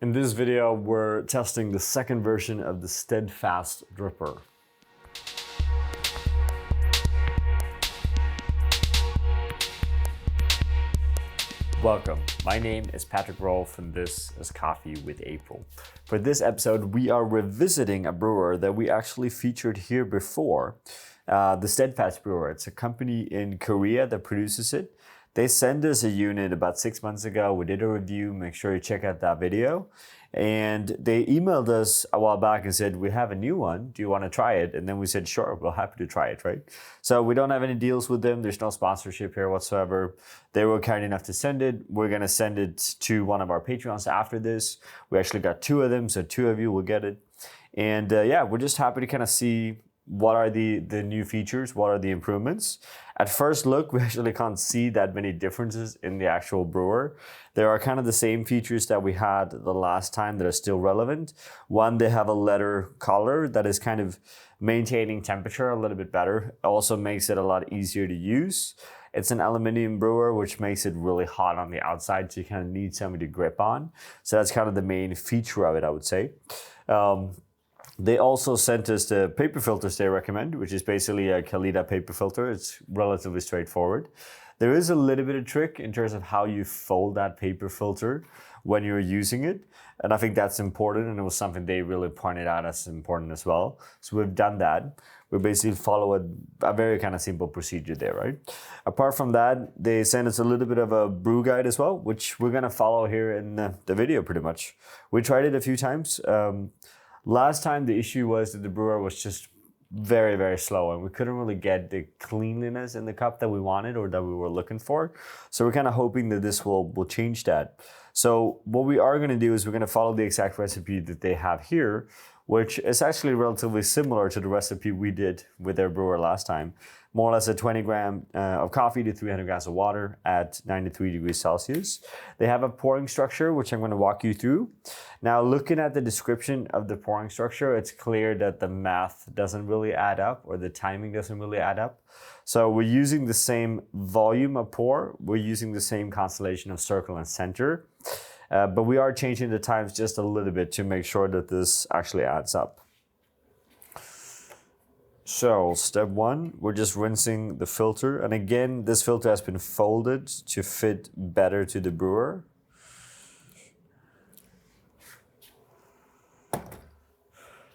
In this video, we're testing the second version of the Steadfast Brewer. Welcome, my name is Patrick Rolfe and this is Coffee with April. For this episode, we are revisiting a brewer that we actually featured here before, the Steadfast Brewer. It's a company in Korea that produces it. They sent us a unit about 6 months ago. We did a review, make sure you check out that video. And they emailed us a while back and said, we have a new one, do you want to try it? And then we said, sure, we're happy to try it, right? So we don't have any deals with them. There's no sponsorship here whatsoever. They were kind enough to send it. We're going to send it to one of our Patreons after this. We actually got 2 of them, so 2 of you will get it. And yeah, we're just happy to kind of see what are the new features, what are the improvements. At first look, we actually can't see that many differences in the actual brewer. There are kind of the same features that we had the last time that are still relevant. One, they have a leather collar that is kind of maintaining temperature a little bit better. It also makes it a lot easier to use. It's an aluminum brewer, which makes it really hot on the outside, so you kind of need something to grip on. So that's kind of the main feature of it, I would say. They also sent us the paper filters they recommend, which is basically a Kalita paper filter. It's relatively straightforward. There is a little bit of trick in terms of how you fold that paper filter when you're using it. And I think that's important, and it was something they really pointed out as important as well. So we've done that. We basically follow a very kind of simple procedure there, right? Apart from that, they sent us a little bit of a brew guide as well, which we're gonna follow here in the video pretty much. We tried it a few times. Last time the issue was that the brewer was just very, very slow and we couldn't really get the cleanliness in the cup that we wanted or that we were looking for. So we're kind of hoping that this will change that. So what we are going to do is we're going to follow the exact recipe that they have here, which is actually relatively similar to the recipe we did with their brewer last time. More or less a 20 gram of coffee to 300 grams of water at 93 degrees Celsius. They have a pouring structure, which I'm going to walk you through. Now, looking at the description of the pouring structure, it's clear that the math doesn't really add up, or the timing doesn't really add up. So we're using the same volume of pour. We're using the same constellation of circle and center. But we are changing the times just a little bit to make sure that this actually adds up. So step 1, we're just rinsing the filter. And again, this filter has been folded to fit better to the brewer.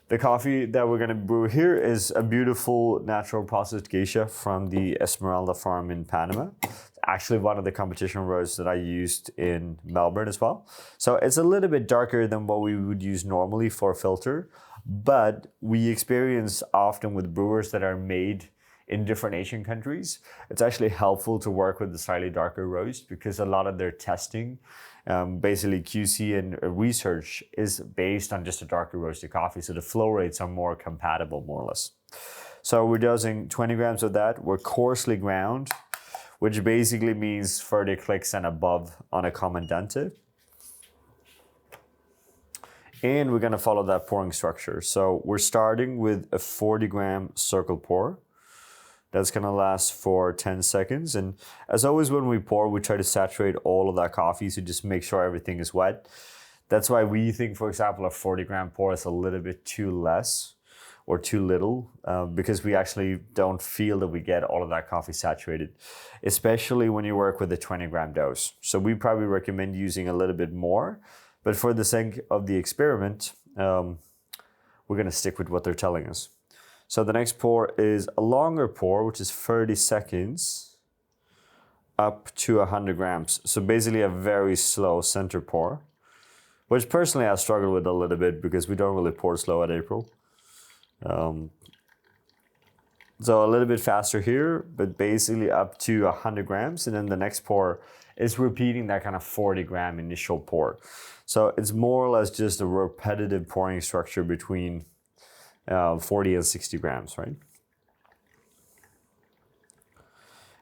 The coffee that we're gonna brew here is a beautiful natural processed geisha from the Esmeralda farm in Panama. Actually one of the competition roasts that I used in Melbourne as well. So it's a little bit darker than what we would use normally for a filter, but we experience often with brewers that are made in different Asian countries, it's actually helpful to work with the slightly darker roast because a lot of their testing, basically QC and research, is based on just a darker roasted coffee. So the flow rates are more compatible, more or less. So we're dosing 20 grams of that. We're coarsely ground, which basically means 30 clicks and above on a Comandante. And we're gonna follow that pouring structure. So we're starting with a 40 gram circle pour. That's gonna last for 10 seconds. And as always, when we pour, we try to saturate all of that coffee, so just make sure everything is wet. That's why we think, for example, a 40 gram pour is a little bit too less or too little, because we actually don't feel that we get all of that coffee saturated, especially when you work with a 20 gram dose. So we probably recommend using a little bit more, but for the sake of the experiment, we're gonna stick with what they're telling us. So the next pour is a longer pour, which is 30 seconds up to 100 grams. So basically a very slow center pour, which personally I struggle with a little bit because we don't really pour slow at April. So a little bit faster here, but basically up to 100 grams. And then the next pour is repeating that kind of 40 gram initial pour. So it's more or less just a repetitive pouring structure between 40 and 60 grams, right?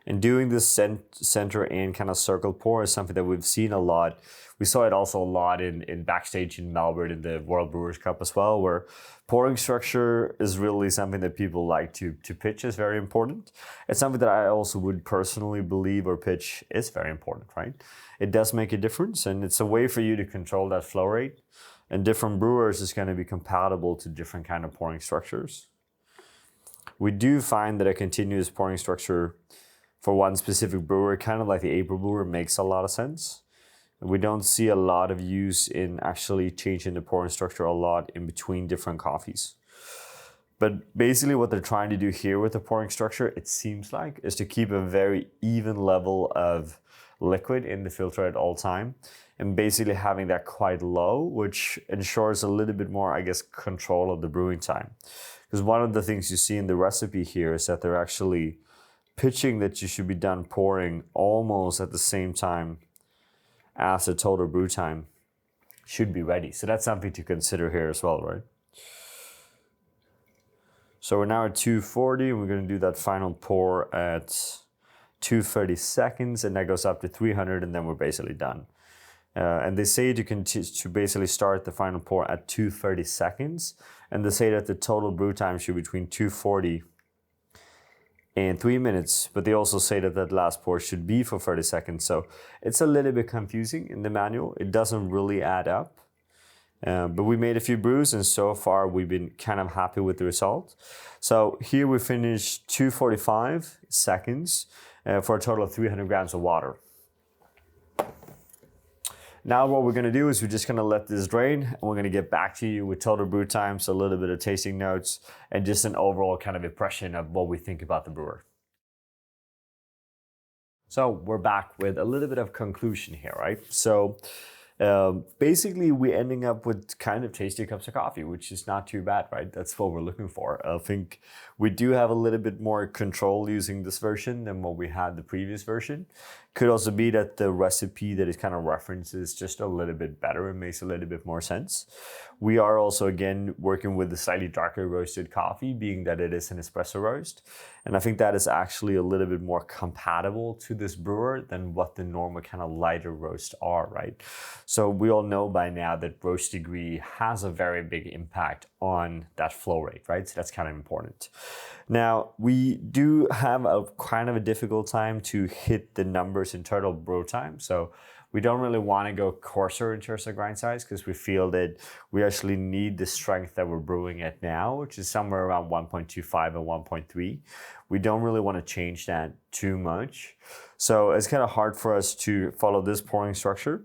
And doing this center and kind of circle pour is something that we've seen a lot. We saw it also a lot in backstage in Melbourne in the World Brewers Cup as well, where pouring structure is really something that people like to pitch as very important. It's something that I also would personally believe or pitch is very important, right? It does make a difference, and it's a way for you to control that flow rate. And different brewers is going to be compatible to different kind of pouring structures. We do find that a continuous pouring structure for one specific brewer, kind of like the April brewer, makes a lot of sense. We don't see a lot of use in actually changing the pouring structure a lot in between different coffees. But basically what they're trying to do here with the pouring structure, it seems like, is to keep a very even level of liquid in the filter at all time, and basically having that quite low, which ensures a little bit more, I guess, control of the brewing time. Because one of the things you see in the recipe here is that they're actually pitching that you should be done pouring almost at the same time as the total brew time should be ready. So that's something to consider here as well, right? So we're now at 240, and we're going to do that final pour at 230 seconds, and that goes up to 300, and then we're basically done. And they say to basically start the final pour at 230 seconds, and they say that the total brew time should be between 240 and 3 minutes, but they also say that that last pour should be for 30 seconds. So it's a little bit confusing in the manual. It doesn't really add up. But we made a few brews, and so far we've been kind of happy with the result. So here we finished 245 seconds for a total of 300 grams of water. Now what we're gonna do is we're just gonna let this drain, and we're gonna get back to you with total brew times, a little bit of tasting notes, and just an overall kind of impression of what we think about the brewer. So we're back with a little bit of conclusion here, right? So basically we're ending up with kind of tasty cups of coffee, which is not too bad, right? That's what we're looking for. I think we do have a little bit more control using this version than what we had the previous version. Could also be that the recipe that it kind of references just a little bit better and makes a little bit more sense. We are also, again, working with the slightly darker roasted coffee, being that it is an espresso roast. And I think that is actually a little bit more compatible to this brewer than what the normal kind of lighter roasts are, right? So we all know by now that roast degree has a very big impact on that flow rate, right? So that's kind of important. Now, we do have a kind of a difficult time to hit the numbers in total brew time. So we don't really want to go coarser in terms of grind size, because we feel that we actually need the strength that we're brewing at now, which is somewhere around 1.25 and 1.3. We don't really want to change that too much. So it's kind of hard for us to follow this pouring structure.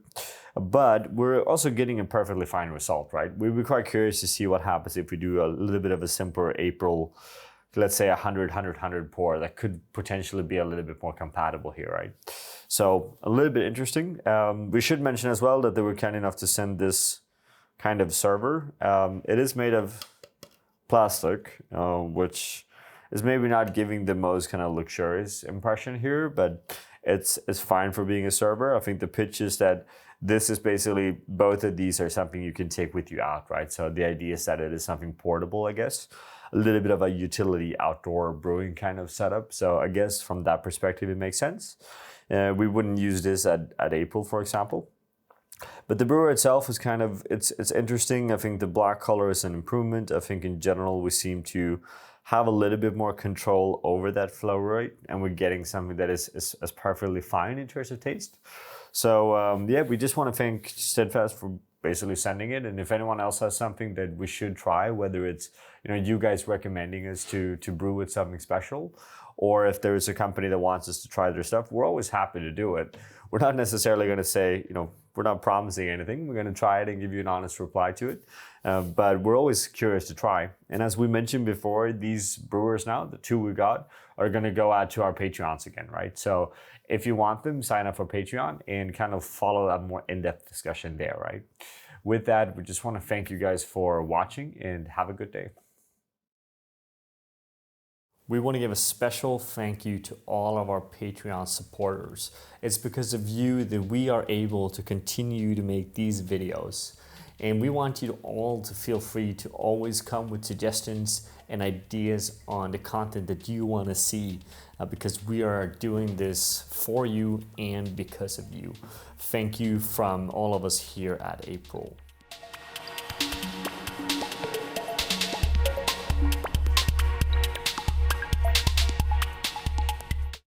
But we're also getting a perfectly fine result, right? We'd be quite curious to see what happens if we do a little bit of a simpler April, let's say 100 pour, that could potentially be a little bit more compatible here, right? So a little bit interesting. We should mention as well that they were kind enough to send this kind of server. It is made of plastic, which is maybe not giving the most kind of luxurious impression here, but it's fine for being a server. I think the pitch is that this is basically, both of these are something you can take with you out, right? So the idea is that it is something portable, I guess. A little bit of a utility outdoor brewing kind of setup. So I guess from that perspective, it makes sense. We wouldn't use this at April, for example. But the brewer itself is kind of, it's interesting. I think the black color is an improvement. I think in general, we seem to have a little bit more control over that flow rate, and we're getting something that is perfectly fine in terms of taste. So yeah, we just want to thank Steadfast for basically sending it. And if anyone else has something that we should try, whether it's you guys recommending us to brew with something special, or if there is a company that wants us to try their stuff, we're always happy to do it. We're not necessarily going to say, we're not promising anything. We're going to try it and give you an honest reply to it. But we're always curious to try. And as we mentioned before, these brewers now, the two we got, are going to go out to our Patreons again, right? So if you want them, sign up for Patreon and kind of follow a more in-depth discussion there, right? With that, we just want to thank you guys for watching and have a good day. We want to give a special thank you to all of our Patreon supporters. It's because of you that we are able to continue to make these videos. And we want you all to feel free to always come with suggestions and ideas on the content that you want to see, because we are doing this for you and because of you. Thank you from all of us here at April.